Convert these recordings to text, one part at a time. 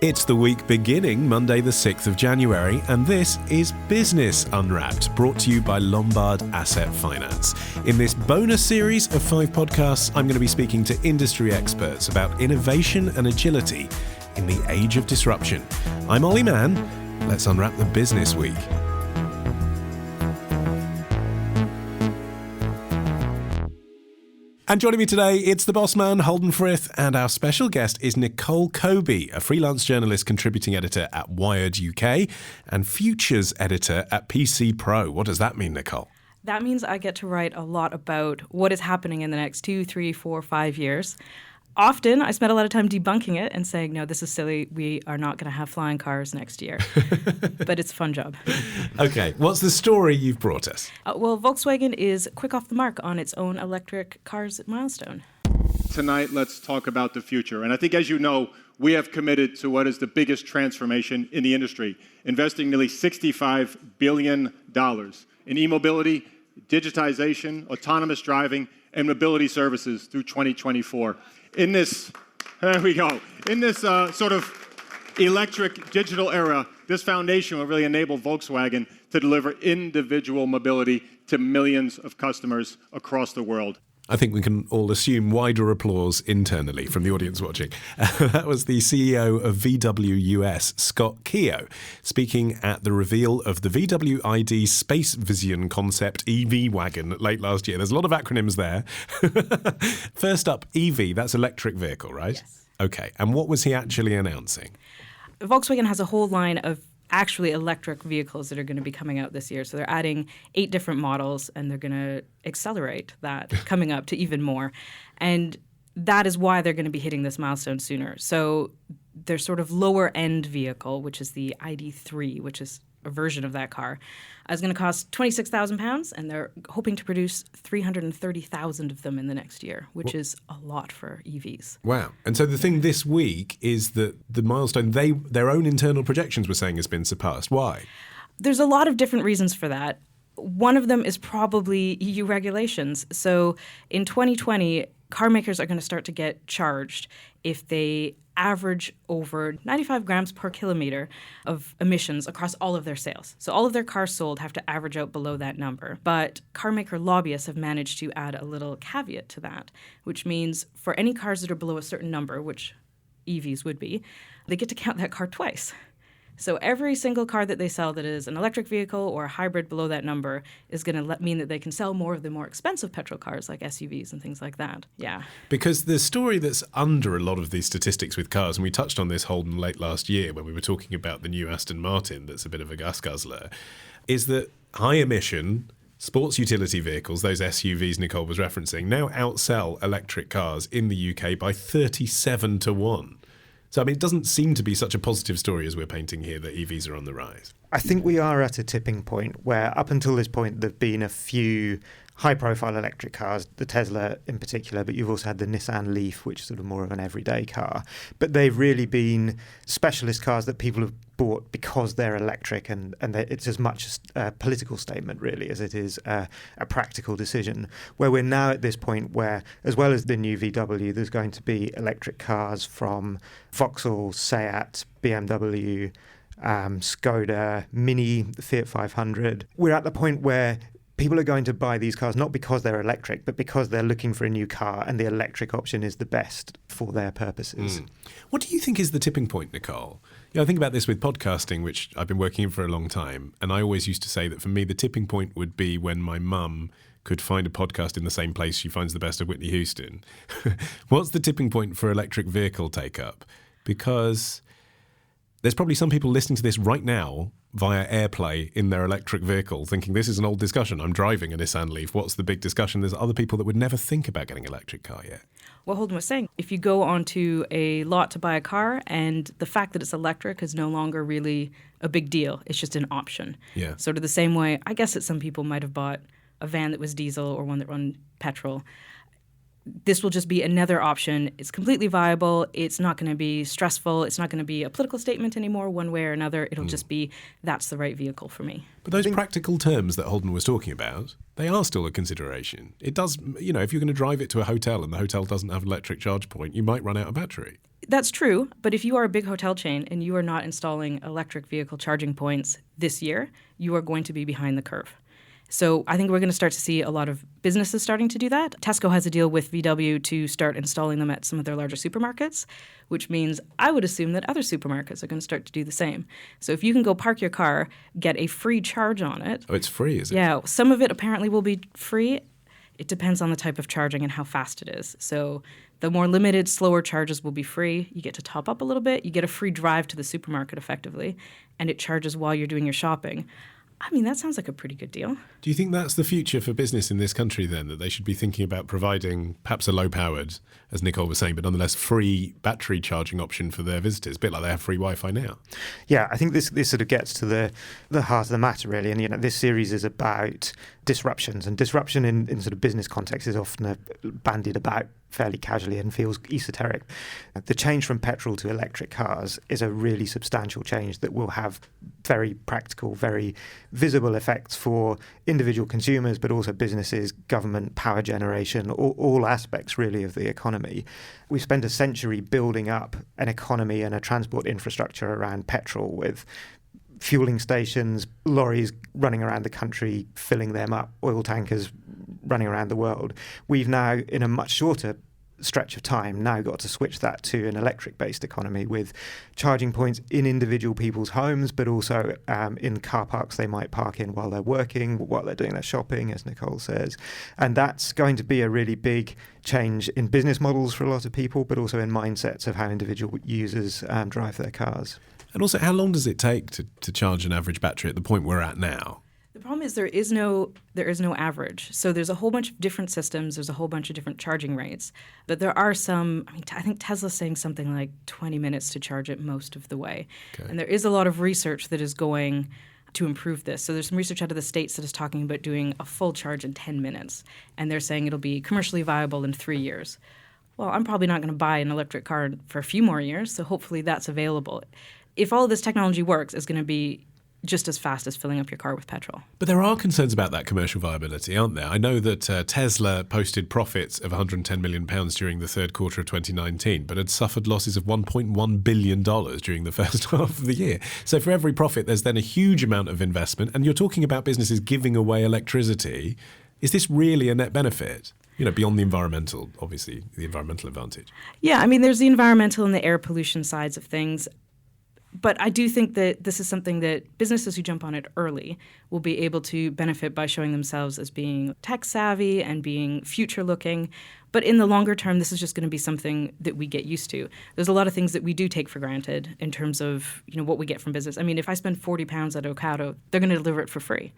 It's the week beginning Monday the 6th of January, and this is Business Unwrapped, brought to you by Lombard Asset Finance. In this bonus series of 5 podcasts, I'm going to be speaking to industry experts about innovation and agility in the age of disruption. I'm Olly Mann. Let's unwrap the business week. And joining me today, it's the boss man, Holden Frith, and our special guest is Nicole Kobie, a freelance journalist, contributing editor at Wired UK and futures editor at PC Pro. What does that mean, Nicole? That means I get to write a lot about what is happening in the next 2, 3, 4, 5 years. Often, I spend a lot of time debunking it and saying, no, this is silly. We are not going to have flying cars next year. But it's a fun job. Okay, what's the story you've brought us? Well, Volkswagen is quick off the mark on its own electric cars milestone. Tonight, let's talk about the future. And I think, as you know, we have committed to what is the biggest transformation in the industry, investing nearly $65 billion in e-mobility, digitization, autonomous driving, and mobility services through 2024. In this sort of electric digital era, this foundation will really enable Volkswagen to deliver individual mobility to millions of customers across the world. I think we can all assume wider applause internally from the audience watching. That was the CEO of VW US, Scott Keogh, speaking at the reveal of the VW ID Space Vision concept EV wagon late last year. There's a lot of acronyms there. First up, EV, that's electric vehicle, right? Yes. Okay, and what was he actually announcing? Volkswagen has a whole line of actually electric vehicles that are going to be coming out this year. So they're adding 8 different models, and they're going to accelerate that coming up to even more. And that is why they're going to be hitting this milestone sooner. So their sort of lower end vehicle, which is the ID3, which is a version of that car, is going to cost £26,000, and they're hoping to produce 330,000 of them in the next year, which is a lot for EVs. Wow. And so the thing this week is that the milestone, their own internal projections were saying has been surpassed. Why? There's a lot of different reasons for that. One of them is probably EU regulations. So in 2020, car makers are going to start to get charged if they average over 95 grams per kilometer of emissions across all of their sales. So all of their cars sold have to average out below that number. But car maker lobbyists have managed to add a little caveat to that, which means for any cars that are below a certain number, which EVs would be, they get to count that car twice. So every single car that they sell that is an electric vehicle or a hybrid below that number is going to mean that they can sell more of the more expensive petrol cars like SUVs and things like that. Yeah. Because the story that's under a lot of these statistics with cars, and we touched on this, Holden, late last year when we were talking about the new Aston Martin that's a bit of a gas guzzler, is that high emission sports utility vehicles, those SUVs Nicole was referencing, now outsell electric cars in the UK by 37 to 1. So, I mean, it doesn't seem to be such a positive story as we're painting here that EVs are on the rise. I think we are at a tipping point where up until this point there have been a few high-profile electric cars, the Tesla in particular, but you've also had the Nissan Leaf, which is sort of more of an everyday car. But they've really been specialist cars that people have bought because they're electric, and it's as much a political statement, really, as it is a practical decision, where we're now at this point where, as well as the new VW, there's going to be electric cars from Vauxhall, Seat, BMW, Skoda, Mini, Fiat 500. We're at the point where people are going to buy these cars not because they're electric, but because they're looking for a new car and the electric option is the best for their purposes. What do you think is the tipping point, Nicole? I think about this with podcasting, which I've been working in for a long time, and I always used to say that for me the tipping point would be when my mum could find a podcast in the same place she finds the best of Whitney Houston. What's the tipping point for electric vehicle take-up? Because there's probably some people listening to this right now via AirPlay in their electric vehicle thinking this is an old discussion. I'm driving a Nissan Leaf. What's the big discussion? There's other people that would never think about getting an electric car yet. What Holden was saying, if you go onto a lot to buy a car and the fact that it's electric is no longer really a big deal, it's just an option. Yeah. Sort of the same way, I guess that some people might have bought a van that was diesel or one that run petrol. this will just be another option. It's completely viable. It's not going to be stressful. It's not going to be a political statement anymore, one way or another. It'll just be, that's the right vehicle for me. But those practical terms that Holden was talking about, they are still a consideration. It does, you know, if you're going to drive it to a hotel and the hotel doesn't have an electric charge point, you might run out of battery. That's true, but if you are a big hotel chain and you are not installing electric vehicle charging points this year, you are going to be behind the curve. So I think we're going to start to see a lot of businesses starting to do that. Tesco has a deal with VW to start installing them at some of their larger supermarkets, which means I would assume that other supermarkets are going to start to do the same. So if you can go park your car, get a free charge on it. Oh, it's free, is it? Yeah, some of it apparently will be free. It depends on the type of charging and how fast it is. So the more limited, slower charges will be free. You get to top up a little bit. You get a free drive to the supermarket effectively, and it charges while you're doing your shopping. I mean, that sounds like a pretty good deal. Do you think that's the future for business in this country then, that they should be thinking about providing perhaps a low-powered, as Nicole was saying, but nonetheless free battery charging option for their visitors, a bit like they have free Wi-Fi now? Yeah, I think this sort of gets to the heart of the matter, really. And, you know, this series is about disruptions. And disruption in sort of business context is often bandied about fairly casually and feels esoteric. The change from petrol to electric cars is a really substantial change that will have very practical, very visible effects for individual consumers, but also businesses, government, power generation, all aspects really of the economy. We've spent a century building up an economy and a transport infrastructure around petrol with fueling stations, lorries running around the country, filling them up, oil tankers running around the world. We've now, in a much shorter stretch of time, now got to switch that to an electric-based economy with charging points in individual people's homes, but also in car parks they might park in while they're working, while they're doing their shopping, as Nicole says. And that's going to be a really big change in business models for a lot of people, but also in mindsets of how individual users drive their cars. And also, how long does it take to charge an average battery at the point we're at now? The problem is there is no average. So there's a whole bunch of different systems. There's a whole bunch of different charging rates. But there are some, I think Tesla's saying something like 20 minutes to charge it most of the way. Okay. And there is a lot of research that is going to improve this. So there's some research out of the States that is talking about doing a full charge in 10 minutes. And they're saying it'll be commercially viable in 3 years. Well, I'm probably not going to buy an electric car for a few more years, so hopefully that's available. If all of this technology works, it's going to be just as fast as filling up your car with petrol. But there are concerns about that commercial viability, aren't there? I know that Tesla posted profits of £110 million during the third quarter of 2019, but had suffered losses of $1.1 billion during the first half of the year. So for every profit, there's then a huge amount of investment. And you're talking about businesses giving away electricity. Is this really a net benefit? You know, beyond the environmental, obviously, the environmental advantage. Yeah, I mean, there's the environmental and the air pollution sides of things. But I do think that this is something that businesses who jump on it early will be able to benefit by showing themselves as being tech savvy and being future looking. But in the longer term, this is just going to be something that we get used to. There's a lot of things that we do take for granted in terms of, you know, what we get from business. I mean, if I spend £40 at Ocado, they're going to deliver it for free.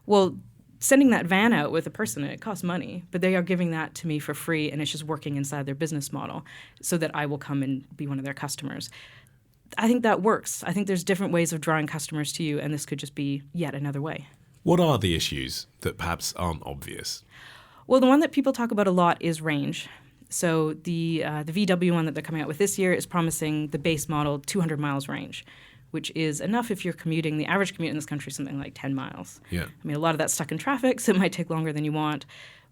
Well, sending that van out with a person, it costs money, but they are giving that to me for free, and it's just working inside their business model so that I will come and be one of their customers. I think that works. I think there's different ways of drawing customers to you, and this could just be yet another way. What are the issues that perhaps aren't obvious? Well, the one that people talk about a lot is range. So the VW one that they're coming out with this year is promising the base model 200 miles range, which is enough if you're commuting. The average commute in this country is something like 10 miles. Yeah. I mean, a lot of that's stuck in traffic, so it might take longer than you want.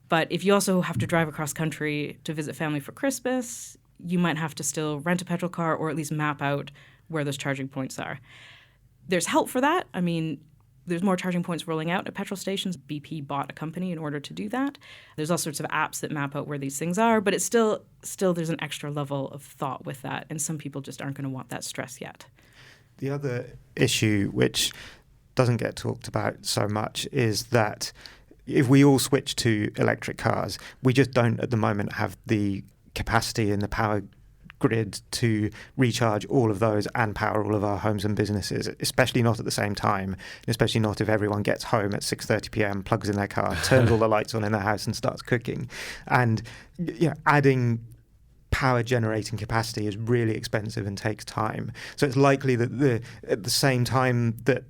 But if you also have to drive across country to visit family for Christmas, you might have to still rent a petrol car or at least map out where those charging points are. There's help for that. I mean, there's more charging points rolling out at petrol stations. BP bought a company in order to do that. There's all sorts of apps that map out where these things are, but it's still there's an extra level of thought with that, and some people just aren't going to want that stress yet. The other issue, which doesn't get talked about so much, is that if we all switch to electric cars, we just don't at the moment have the capacity and the power grid to recharge all of those and power all of our homes and businesses, especially not at the same time, and especially not if everyone gets home at 6:30 p.m, plugs in their car, turns all the lights on in their house and starts cooking. And adding power generating capacity is really expensive and takes time. So it's likely that at the same time that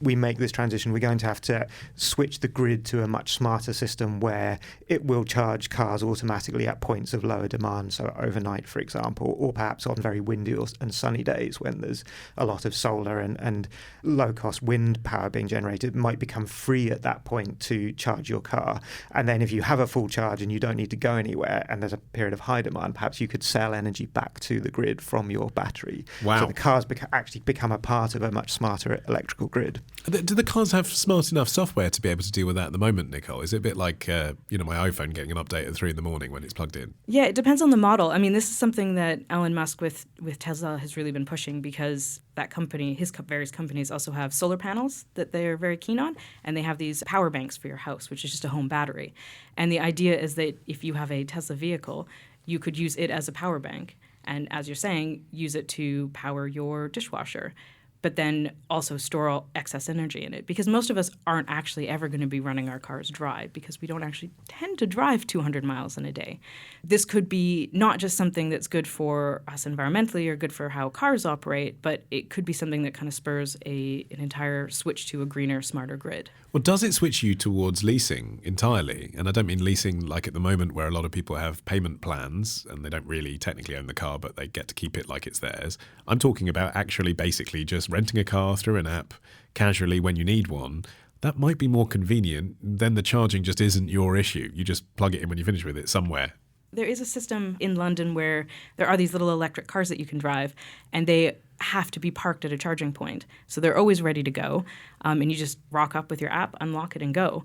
we make this transition, we're going to have to switch the grid to a much smarter system where it will charge cars automatically at points of lower demand, so overnight, for example, or perhaps on very windy and sunny days when there's a lot of solar and low-cost wind power being generated. It might become free at that point to charge your car. And then if you have a full charge and you don't need to go anywhere and there's a period of high demand, perhaps you could sell energy back to the grid from your battery. Wow. So the cars actually become a part of a much smarter electrical grid. Do the cars have smart enough software to be able to deal with that at the moment, Nicole? Is it a bit like my iPhone getting an update at 3 a.m. when it's plugged in? Yeah, it depends on the model. I mean, this is something that Elon Musk with Tesla has really been pushing, because that company, his various companies, also have solar panels that they're very keen on, and they have these power banks for your house, which is just a home battery. And the idea is that if you have a Tesla vehicle, you could use it as a power bank, and as you're saying, use it to power your dishwasher, but then also store all excess energy in it. Because most of us aren't actually ever going to be running our cars dry, because we don't actually tend to drive 200 miles in a day. This could be not just something that's good for us environmentally or good for how cars operate, but it could be something that kind of spurs an entire switch to a greener, smarter grid. Well, does it switch you towards leasing entirely? And I don't mean leasing like at the moment where a lot of people have payment plans and they don't really technically own the car, but they get to keep it like it's theirs. I'm talking about actually basically just renting a car through an app casually when you need one. That might be more convenient. Then the charging just isn't your issue. You just plug it in when you finish with it somewhere. There is a system in London where there are these little electric cars that you can drive, and they have to be parked at a charging point. So they're always ready to go, and you just rock up with your app, unlock it, and go.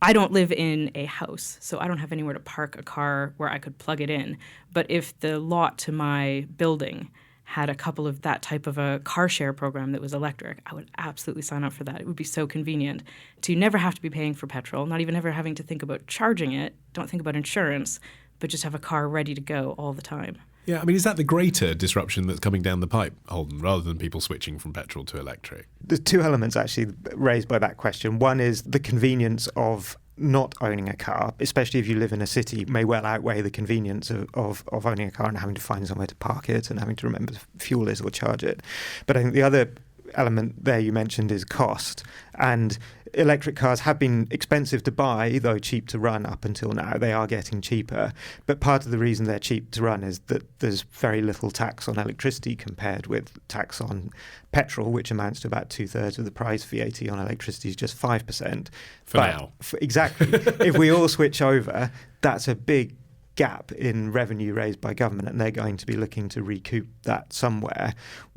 I don't live in a house, so I don't have anywhere to park a car where I could plug it in. But if the lot to my building had a couple of that type of a car share program that was electric, I would absolutely sign up for that. It would be so convenient to never have to be paying for petrol, not even ever having to think about charging it, don't think about insurance, but just have a car ready to go all the time. Yeah, I mean, is that the greater disruption that's coming down the pipe, Holden, rather than people switching from petrol to electric? There's two elements actually raised by that question. One is the convenience of not owning a car, especially if you live in a city, may well outweigh the convenience of owning a car and having to find somewhere to park it and having to remember fuel is or charge it. But I think the other element there you mentioned is cost. And electric cars have been expensive to buy, though cheap to run up until now. They are getting cheaper. But part of the reason they're cheap to run is that there's very little tax on electricity compared with tax on petrol, which amounts to about 2/3 of the price. VAT on electricity is just 5%. For now. Exactly. If we all switch over, that's a big gap in revenue raised by government, and they're going to be looking to recoup that somewhere.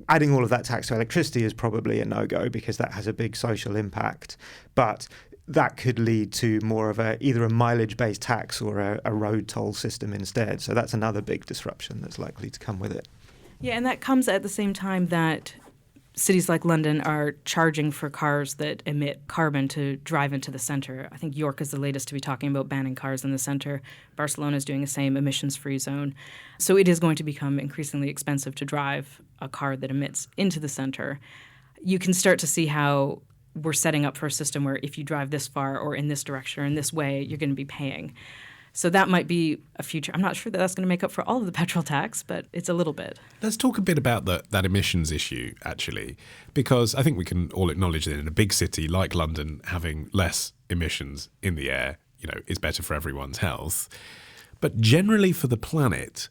Adding all of that tax to electricity is probably a no-go because that has a big social impact, but that could lead to more of either a mileage-based tax or a road toll system instead. So that's another big disruption that's likely to come with it. Yeah, and that comes at the same time that cities like London are charging for cars that emit carbon to drive into the centre. I think York is the latest to be talking about banning cars in the centre. Barcelona is doing the same emissions-free zone. So it is going to become increasingly expensive to drive a car that emits into the centre. You can start to see how we're setting up for a system where if you drive this far or in this direction or in this way, you're going to be paying. So that might be a future. I'm not sure that that's going to make up for all of the petrol tax, but it's a little bit. Let's talk a bit about that emissions issue, actually, because I think we can all acknowledge that in a big city like London, having less emissions in the air, is better for everyone's health. But generally for the planet,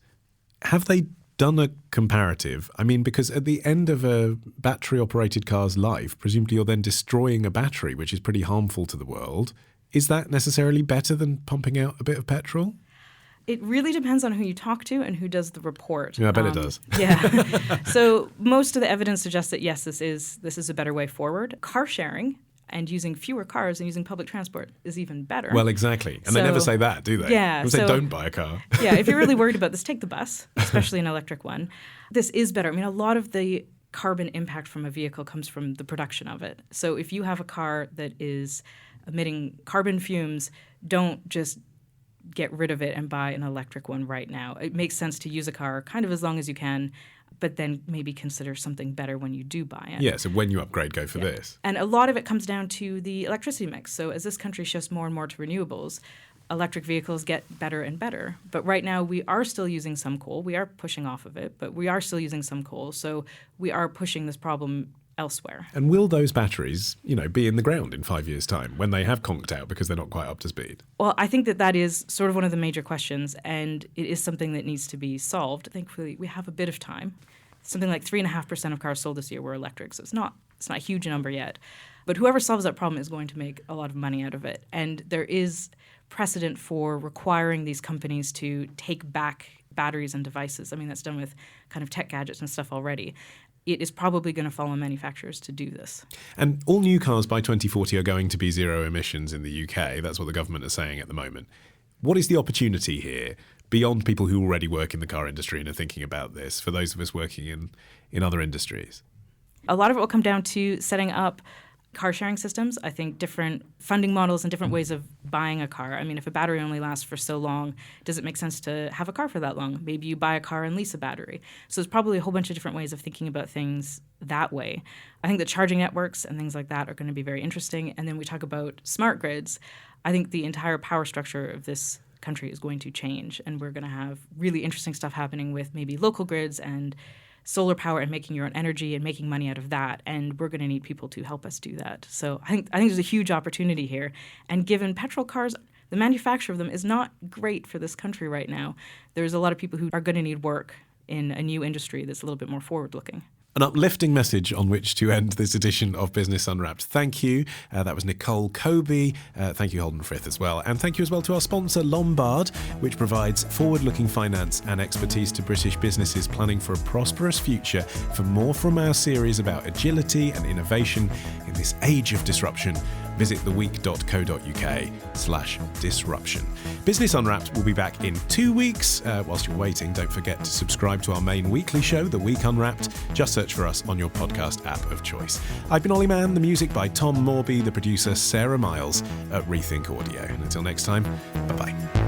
have they done a comparative? I mean, because at the end of a battery-operated car's life, presumably you're then destroying a battery, which is pretty harmful to the world. Is that necessarily better than pumping out a bit of petrol? It really depends on who you talk to and who does the report. Yeah, I bet it does. Yeah. So most of the evidence suggests that, yes, this is a better way forward. Car sharing and using fewer cars and using public transport is even better. Well, exactly. And they never say that, do they? Yeah. They say don't buy a car. Yeah, if you're really worried about this, take the bus, especially an electric one. This is better. I mean, a lot of the carbon impact from a vehicle comes from the production of it. So if you have a car that is emitting carbon fumes, don't just get rid of it and buy an electric one right now. It makes sense to use a car kind of as long as you can, but then maybe consider something better when you do buy it. Yeah, so when you upgrade, go for this. And a lot of it comes down to the electricity mix. So as this country shifts more and more to renewables, electric vehicles get better and better. But right now we are still using some coal. We are pushing off of it, but we are still using some coal. So we are pushing this problem elsewhere. And will those batteries, be in the ground in 5 years' time when they have conked out because they're not quite up to speed? Well, I think that is sort of one of the major questions, and it is something that needs to be solved. Thankfully, we have a bit of time. Something like 3.5% of cars sold this year were electric, so it's not a huge number yet. But whoever solves that problem is going to make a lot of money out of it. And there is precedent for requiring these companies to take back batteries and devices. I mean, that's done with kind of tech gadgets and stuff already. It is probably going to fall on manufacturers to do this. And all new cars by 2040 are going to be zero emissions in the UK. That's what the government is saying at the moment. What is the opportunity here beyond people who already work in the car industry and are thinking about this for those of us working in other industries? A lot of it will come down to setting up car sharing systems. I think different funding models and different ways of buying a car. I mean, if a battery only lasts for so long, does it make sense to have a car for that long? Maybe you buy a car and lease a battery. So there's probably a whole bunch of different ways of thinking about things that way. I think the charging networks and things like that are going to be very interesting. And then we talk about smart grids. I think the entire power structure of this country is going to change, and we're going to have really interesting stuff happening with maybe local grids and solar power and making your own energy and making money out of that. And we're going to need people to help us do that. So I think there's a huge opportunity here. And given petrol cars, the manufacture of them is not great for this country right now. There's a lot of people who are going to need work in a new industry that's a little bit more forward-looking. An uplifting message on which to end this edition of Business Unwrapped. Thank you. That was Nicole Kobie. Thank you, Holden Frith, as well. And thank you as well to our sponsor, Lombard, which provides forward-looking finance and expertise to British businesses planning for a prosperous future. For more from our series about agility and innovation in this age of disruption, visit theweek.co.uk/disruption. Business Unwrapped will be back in 2 weeks. Whilst you're waiting, don't forget to subscribe to our main weekly show, The Week Unwrapped. Just search for us on your podcast app of choice. I've been Olly Mann, the music by Tom Morby, the producer Sarah Miles at Rethink Audio. And until next time, bye-bye.